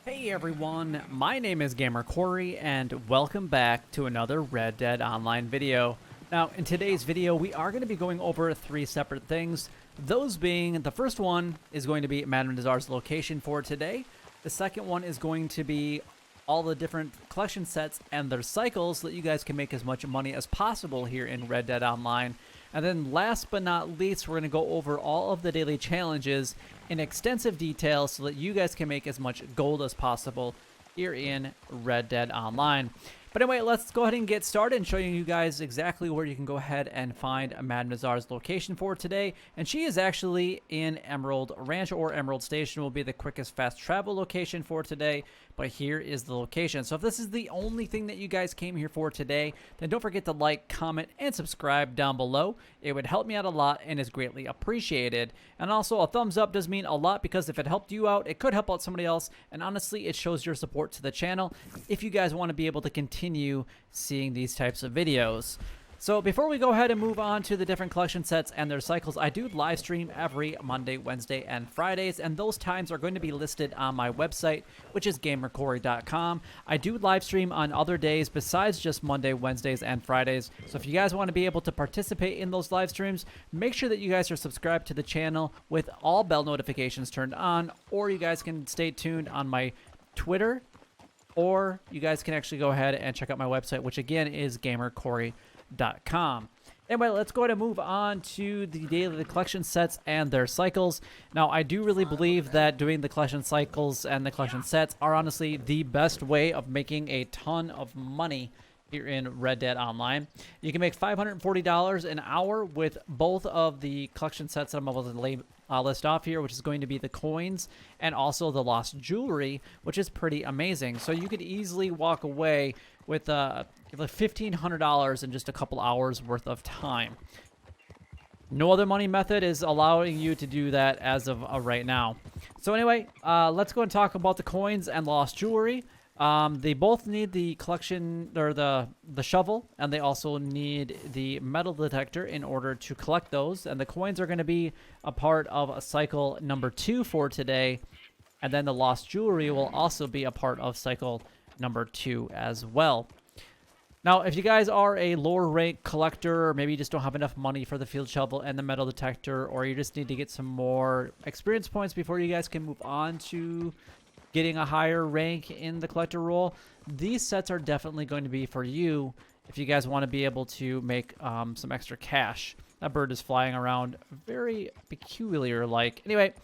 Hey everyone, my name is Gamer Corey and welcome back to another Red Dead Online video. Now in today's video we are going to be going over three separate things. Those being, the first one is going to be Madame Nazar's location for today. The second one is going to be all the different collection sets and their cycles so that you guys can make as much money as possible here in Red Dead Online. And then last but not least, we're going to go over all of the daily challenges in extensive detail so that you guys can make as much gold as possible here in Red Dead Online. But anyway, let's go ahead and get started and show you guys exactly where you can go ahead and find Madame Nazar's location for today. And she is actually in Emerald Ranch, or Emerald Station will be the quickest fast travel location for today. But here is the location. So if this is the only thing that you guys came here for today, then don't forget to like, comment, and subscribe down below. It would help me out a lot and is greatly appreciated. And also a thumbs up does mean a lot, because if it helped you out, it could help out somebody else. And honestly, it shows your support to the channel if you guys want to be able to continue seeing these types of videos. So before we go ahead and move on to the different collection sets and their cycles, I do live stream every Monday, Wednesday, and Fridays, and those times are going to be listed on my website, which is gamercorey.com. I do live stream on other days besides just Monday, Wednesdays, and Fridays. So if you guys want to be able to participate in those live streams, make sure that you guys are subscribed to the channel with all bell notifications turned on, or you guys can stay tuned on my Twitter, or you guys can actually go ahead and check out my website, which again is gamercorey.com. Anyway, let's go ahead and move on to the daily collection sets and their cycles. Now, I do really believe that doing the collection cycles and the collection sets are honestly the best way of making a ton of money here in Red Dead Online. You can make $540 an hour with both of the collection sets that I'm able to list off here, which is going to be the coins and also the lost jewelry, which is pretty amazing. So you could easily walk away with $1,500 in just a couple hours worth of time. No other money method is allowing you to do that as of right now. So anyway, let's go and talk about the coins and lost jewelry. They both need the collection, or the shovel, and they also need the metal detector in order to collect those. And the coins are going to be a part of cycle number 2 for today. And then the lost jewelry will also be a part of cycle number 2 as well. Now, if you guys are a lower rank collector, or maybe you just don't have enough money for the field shovel and the metal detector, or you just need to get some more experience points before you guys can move on to getting a higher rank in the collector role, these sets are definitely going to be for you if you guys want to be able to make some extra cash. That bird is flying around very peculiar-like. Anyway,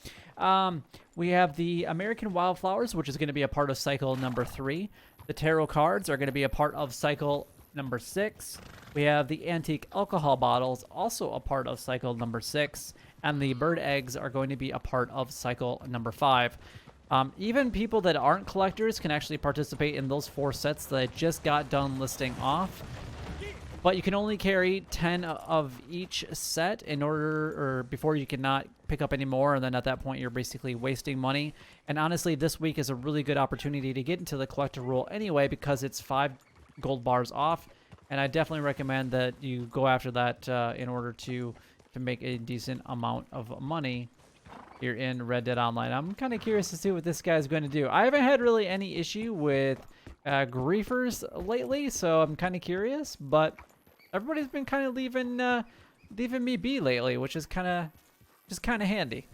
we have the American Wildflowers, which is going to be a part of cycle number 3. The tarot cards are going to be a part of cycle number 6. We have the antique alcohol bottles, also a part of cycle number 6. And the bird eggs are going to be a part of cycle number 5. Even people that aren't collectors can actually participate in those 4 sets that I just got done listing off. But you can only carry 10 of each set in order, or before you cannot pick up any more, and then at that point you're basically wasting money. And honestly, this week is a really good opportunity to get into the collector role anyway, because it's 5 gold bars off, and I definitely recommend that you go after that in order to make a decent amount of money here in Red Dead Online. I'm kind of curious to see what this guy's going to do. I haven't had really any issue with griefers lately, so I'm kind of curious, but everybody's been kind of leaving me be lately, which is kind of handy.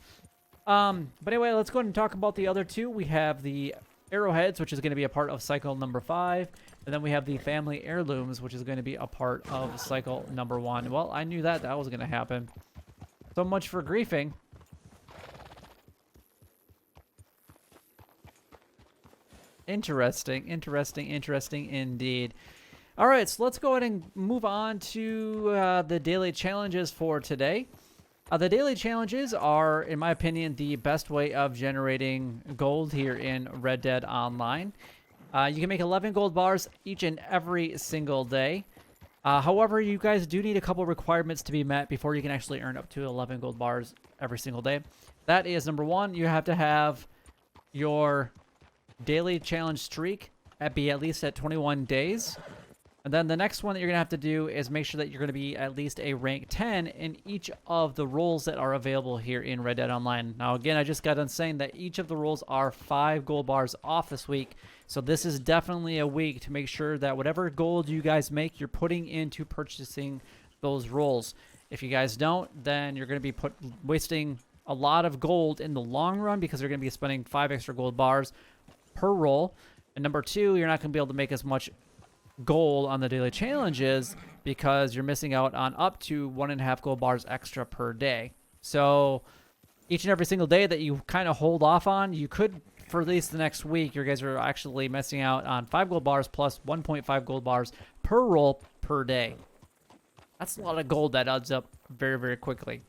But anyway, let's go ahead and talk about the other 2. We have the arrowheads, which is going to be a part of cycle number 5, and then we have the family heirlooms, which is going to be a part of cycle number 1. Well, I knew that was going to happen. So much for griefing. Interesting indeed. All right, so let's go ahead and move on to the daily challenges for today. The daily challenges are, in my opinion, the best way of generating gold here in Red Dead Online. You can make 11 gold bars each and every single day. However, you guys do need a couple requirements to be met before you can actually earn up to 11 gold bars every single day. That is, number 1, you have to have your daily challenge streak be at least at 21 days. And then the next one that you're going to have to do is make sure that you're going to be at least a rank 10 in each of the roles that are available here in Red Dead Online. Now, again, I just got done saying that each of the roles are 5 gold bars off this week. So this is definitely a week to make sure that whatever gold you guys make, you're putting into purchasing those roles. If you guys don't, then you're going to be wasting a lot of gold in the long run because you're going to be spending 5 extra gold bars per role. And number 2, you're not going to be able to make as much goal on the daily challenges because you're missing out on up to 1.5 gold bars extra per day. So each and every single day that you kind of hold off on, you could, for at least the next week, you guys are actually missing out on 5 gold bars plus 1.5 gold bars per roll per day. That's a lot of gold that adds up very, very quickly.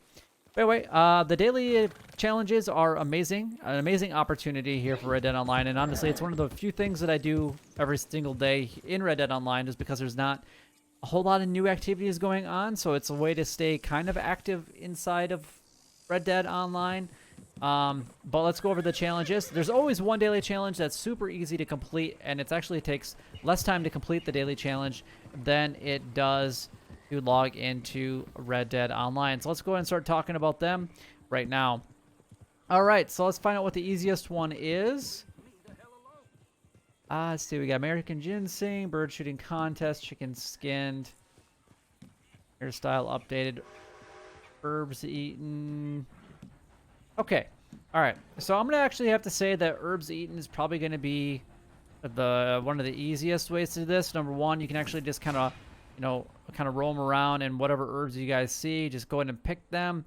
Anyway, the daily challenges are amazing. An amazing opportunity here for Red Dead Online. And honestly, it's one of the few things that I do every single day in Red Dead Online just because there's not a whole lot of new activities going on. So it's a way to stay kind of active inside of Red Dead Online. But let's go over the challenges. There's always one daily challenge that's super easy to complete. And it actually takes less time to complete the daily challenge than it does to log into Red Dead Online. So let's go ahead and start talking about them right now. All right, so let's find out what the easiest one is. Let's see, we got American Ginseng, bird shooting contest, chicken skinned, hairstyle updated, herbs eaten. Okay, all right. So I'm gonna actually have to say that herbs eaten is probably gonna be one of the easiest ways to do this. Number one, you can actually just kind of, kind of roam around and whatever herbs you guys see, just go ahead and pick them.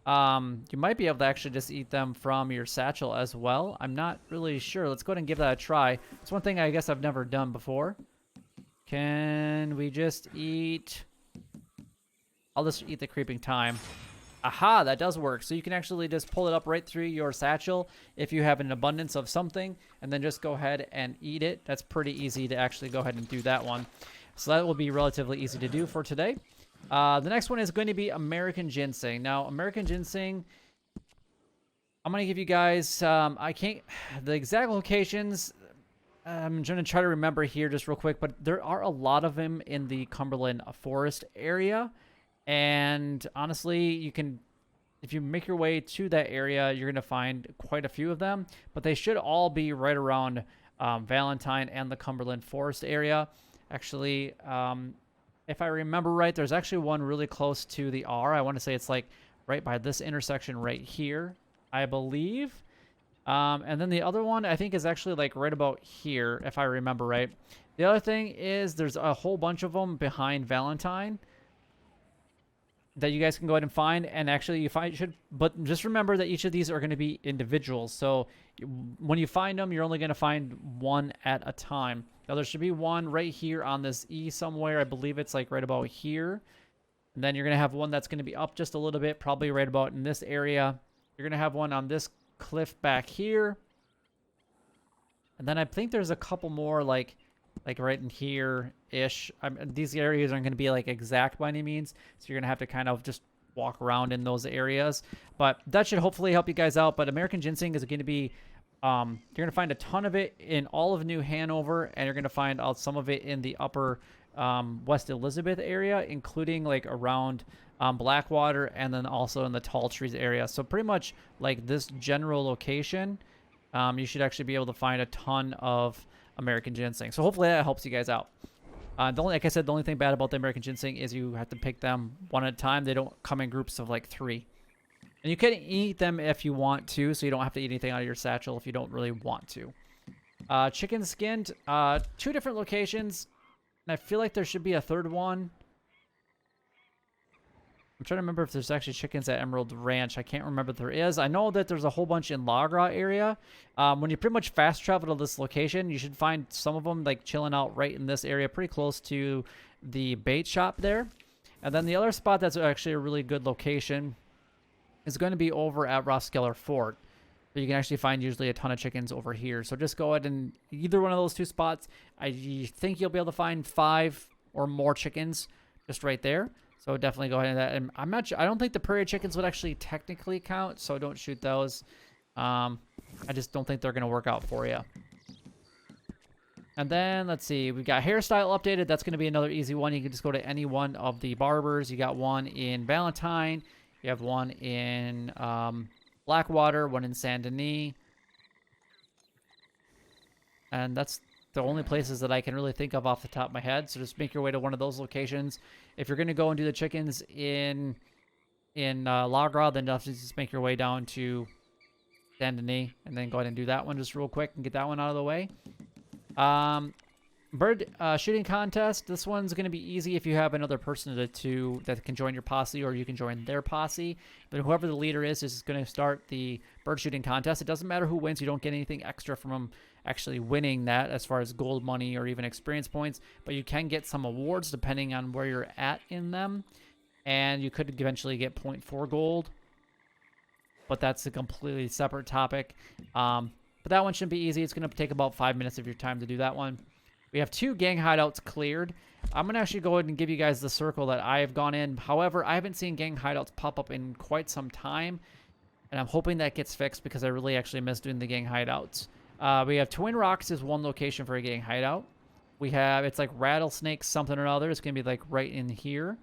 You might be able to actually just eat them from your satchel as well. I'm not really sure. Let's go ahead and give that a try. It's one thing I guess I've never done before. Can we just eat? I'll just eat the creeping thyme. Aha, that does work. So you can actually just pull it up right through your satchel if you have an abundance of something, and then just go ahead and eat it. That's pretty easy to actually go ahead and do that one. So that will be relatively easy to do for today. The next one is going to be American Ginseng. Now, American Ginseng, I'm going to give you guys, the exact locations. I'm going to try to remember here just real quick, but there are a lot of them in the Cumberland Forest area. And honestly, if you make your way to that area, you're going to find quite a few of them. But they should all be right around Valentine and the Cumberland Forest area. Actually, if I remember right, there's actually one really close to the R. I want to say it's like right by this intersection right here, I believe. And then the other one I think is actually like right about here, if I remember right. The other thing is there's a whole bunch of them behind Valentine that you guys can go ahead and find. And actually but just remember that each of these are going to be individuals. So when you find them, you're only going to find one at a time. Now there should be one right here on this E somewhere. I believe it's like right about here. And then you're going to have one that's going to be up just a little bit, probably right about in this area. You're going to have one on this cliff back here. And then I think there's a couple more like right in here-ish. These areas aren't going to be like exact by any means. So you're going to have to kind of just walk around in those areas. But that should hopefully help you guys out. But American Ginseng is going to be... you're going to find a ton of it in all of New Hanover, and you're going to find out some of it in the upper West Elizabeth area, including like around Blackwater, and then also in the Tall Trees area. So pretty much like this general location, you should actually be able to find a ton of American Ginseng. So hopefully that helps you guys out. Like I said, the only thing bad about the American Ginseng is you have to pick them one at a time. They don't come in groups of like 3. And you can eat them if you want to, so you don't have to eat anything out of your satchel if you don't really want to. Chicken skinned, 2 different locations, and I feel like there should be a third one. I'm trying to remember if there's actually chickens at Emerald Ranch. I can't remember if there is. I know that there's a whole bunch in Lagra area. When you pretty much fast travel to this location, you should find some of them like chilling out right in this area, pretty close to the bait shop there. And then the other spot that's actually a really good location is going to be over at Roskillar Fort. So you can actually find usually a ton of chickens over here. So just go ahead and either one of those 2 spots, I think you'll be able to find 5 or more chickens just right there. So definitely go ahead and that. And I don't think the prairie chickens would actually technically count, so don't shoot those. I just don't think they're going to work out for you. And then, let's see, we've got hairstyle updated. That's going to be another easy one. You can just go to any one of the barbers. You got one in Valentine. You have one in Blackwater, one in Saint Denis. And that's the only places that I can really think of off the top of my head. So just make your way to one of those locations. If you're going to go and do the chickens in Lagra, then just make your way down to Saint Denis. And then go ahead and do that one just real quick and get that one out of the way. Bird shooting contest. This one's going to be easy if you have another person that can join your posse, or you can join their posse. But whoever the leader is going to start the bird shooting contest. It doesn't matter who wins. You don't get anything extra from them actually winning that as far as gold money or even experience points. But you can get some awards depending on where you're at in them. And you could eventually get 0.4 gold. But that's a completely separate topic. But that one shouldn't be easy. It's going to take about 5 minutes of your time to do that one. We have 2 gang hideouts cleared. I'm going to actually go ahead and give you guys the circle that I have gone in. However, I haven't seen gang hideouts pop up in quite some time. And I'm hoping that gets fixed because I really actually miss doing the gang hideouts. We have Twin Rocks is one location for a gang hideout. We have, it's like Rattlesnake something or other. It's going to be like right in here.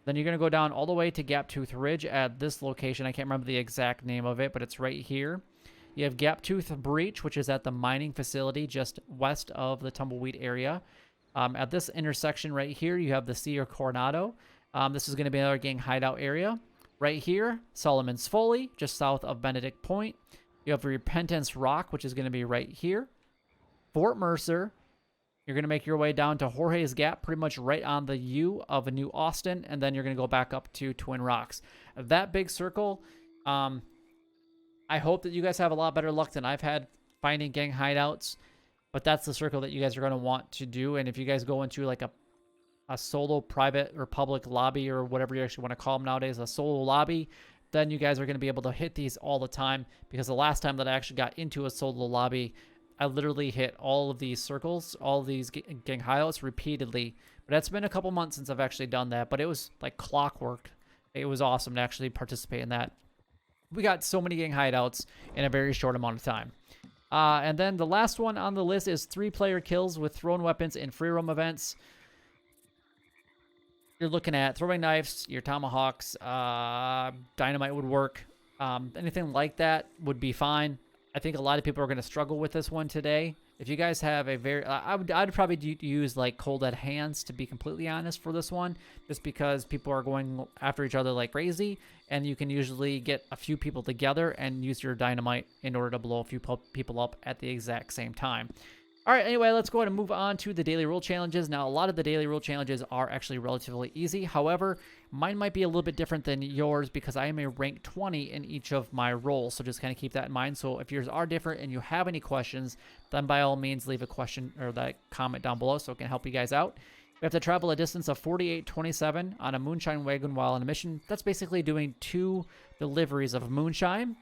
Then you're going to go down all the way to Gaptooth Ridge at this location. I can't remember the exact name of it, but it's right here. You have Gaptooth Breach, which is at the mining facility just west of the Tumbleweed area. At this intersection right here, you have the Sierra Coronado. This is going to be another gang hideout area. Right here, Solomon's Folly, just south of Benedict Point. You have Repentance Rock, which is going to be right here. Fort Mercer. You're going to make your way down to Jorge's Gap, pretty much right on the U of New Austin, and then you're going to go back up to Twin Rocks. That big circle, I hope that you guys have a lot better luck than I've had finding gang hideouts, but that's the circle that you guys are going to want to do. And if you guys go into like a solo private or public lobby or whatever you actually want to call them nowadays, a solo lobby, then you guys are going to be able to hit these all the time, because the last time that I actually got into a solo lobby, I literally hit all of these circles, all of these gang hideouts repeatedly. But it's been a couple months since I've actually done that, but it was like clockwork. It was awesome to actually participate in that. We got so many gang hideouts in a very short amount of time. And then the last one on the list is 3-player kills with thrown weapons in free roam events. You're looking at throwing knives, your tomahawks, dynamite would work. Anything like that would be fine. I think a lot of people are going to struggle with this one today. If you guys have a very... I'd probably use like cold dead hands, to be completely honest, for this one. Just because people are going after each other like crazy. And you can usually get a few people together and use your dynamite in order to blow a few people up at the exact same time. All right, anyway, let's go ahead and move on to the daily rule challenges. Now, a lot of the daily rule challenges are actually relatively easy. However, mine might be a little bit different than yours because I am a rank 20 in each of my roles. So just kind of keep that in mind. So if yours are different and you have any questions, then by all means, leave a question or that comment down below so it can help you guys out. We have to travel a distance of 48.27 on a moonshine wagon while on a mission. That's basically doing 2 deliveries of moonshine.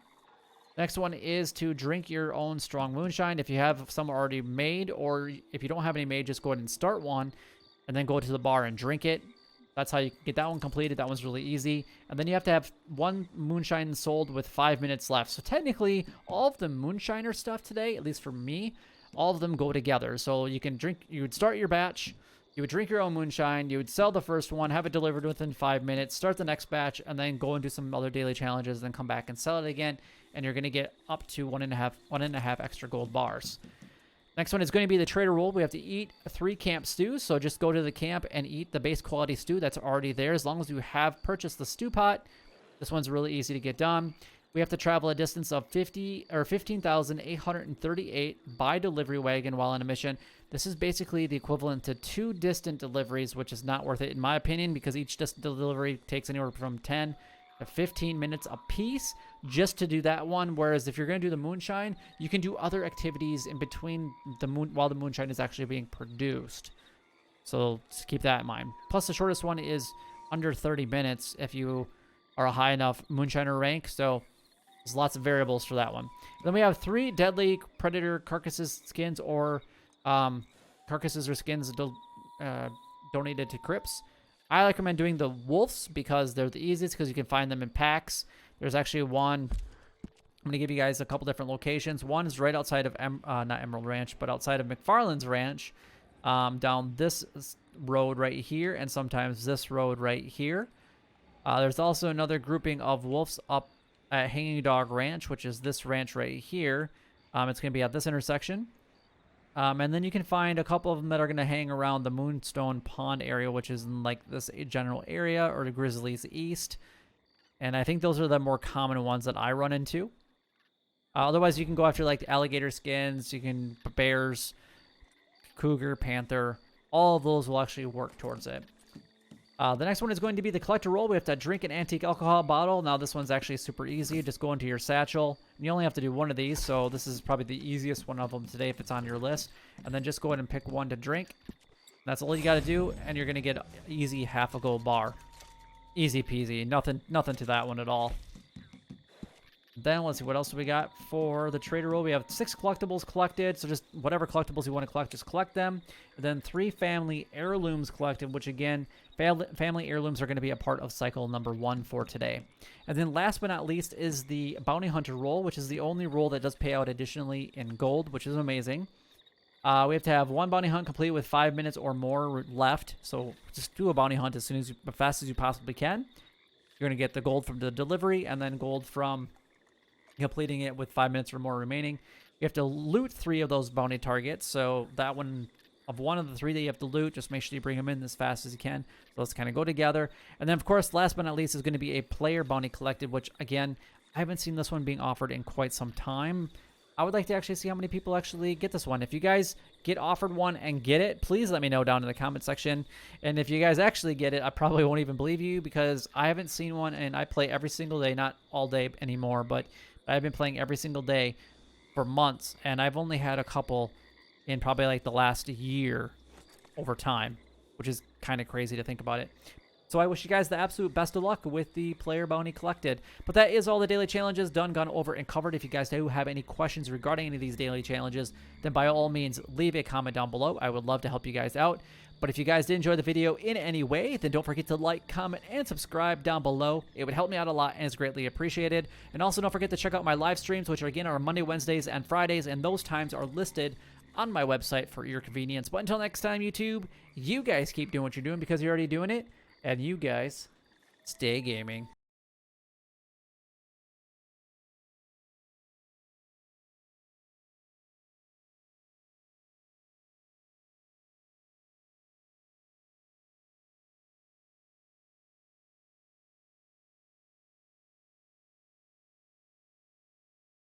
Next one is to drink your own strong moonshine. If you have some already made, or if you don't have any made, just go ahead and start one and then go to the bar and drink it. That's how you get that one completed. That one's really easy. And then you have to have 1 moonshine sold with 5 minutes left. So technically, all of the moonshiner stuff today, at least for me, all of them go together. So you can drink, you would start your batch, you would drink your own moonshine, you would sell the first one, have it delivered within 5 minutes, start the next batch, and then go and do some other daily challenges, then come back and sell it again. And you're going to get up to one and a half extra gold bars. Next one is going to be the trader rule. We have to eat 3 camp stews. So just go to the camp and eat the base quality stew that's already there. As long as you have purchased the stew pot, this one's really easy to get done. We have to travel a distance of 15,838 by delivery wagon while on a mission. This is basically the equivalent to 2 distant deliveries, which is not worth it in my opinion, because each distant delivery takes anywhere from 10 to 15 minutes a piece just to do that one. Whereas if you're going to do the moonshine, you can do other activities in between while the moonshine is actually being produced. So just keep that in mind. Plus the shortest one is under 30 minutes if you are a high enough moonshiner rank. So there's lots of variables for that one. And then we have 3 deadly predator carcasses, skins, or carcasses or skins donated to Crips. I recommend doing the wolves because they're the easiest, because you can find them in packs. There's actually one I'm going to give you guys a couple different locations. One is right outside of, not Emerald Ranch, but outside of McFarland's Ranch, down this road right here, and sometimes this road right here. There's also another grouping of wolves up at Hanging Dog Ranch, which is this ranch right here. It's going to be at this intersection. And then you can find a couple of them that are going to hang around the Moonstone Pond area, which is in like this general area, or the Grizzlies East. And I think those are the more common ones that I run into. Otherwise, you can go after like the alligator skins, you can bears, cougar, panther. All of those will actually work towards it. The next one is going to be the collector roll. We have to drink an antique alcohol bottle. Now this one's actually super easy. Just go into your satchel. You only have to do one of these, so this is probably the easiest one of them today if it's on your list. And then just go ahead and pick one to drink. That's all you got to do, and you're going to get easy half a gold bar. Easy peasy. Nothing to that one at all. Then let's see, what else do we got for the trader roll? We have 6 collectibles collected, so just whatever collectibles you want to collect, just collect them. And then 3 family heirlooms collected, which again, family heirlooms are going to be a part of cycle number 1 for today. And then last but not least is the bounty hunter roll, which is the only roll that does pay out additionally in gold, which is amazing. We have to have 1 bounty hunt complete with 5 minutes or more left, so just do a bounty hunt as fast as you possibly can. You're going to get the gold from the delivery, and then gold from completing it with 5 minutes or more remaining. You have to loot 3 of those bounty targets, so that one of the 3 that you have to loot, just make sure you bring them in as fast as you can. So let's kind of go together. And then, of course, last but not least is going to be a player bounty collected, which, again, I haven't seen this one being offered in quite some time. I would like to actually see how many people actually get this one. If you guys get offered one and get it, please let me know down in the comment section. And if you guys actually get it, I probably won't even believe you because I haven't seen one, and I play every single day, not all day anymore, but I've been playing every single day for months, and I've only had a couple in probably like the last year over time, which is kind of crazy to think about it. So I wish you guys the absolute best of luck with the player bounty collected. But that is all the daily challenges done, gone over, and covered. If you guys do have any questions regarding any of these daily challenges, then by all means, leave a comment down below. I would love to help you guys out. But if you guys did enjoy the video in any way, then don't forget to like, comment, and subscribe down below. It would help me out a lot and is greatly appreciated. And also don't forget to check out my live streams, which again are Monday, Wednesdays, and Fridays, and those times are listed on my website for your convenience. But until next time, YouTube, you guys keep doing what you're doing because you're already doing it, and you guys stay gaming.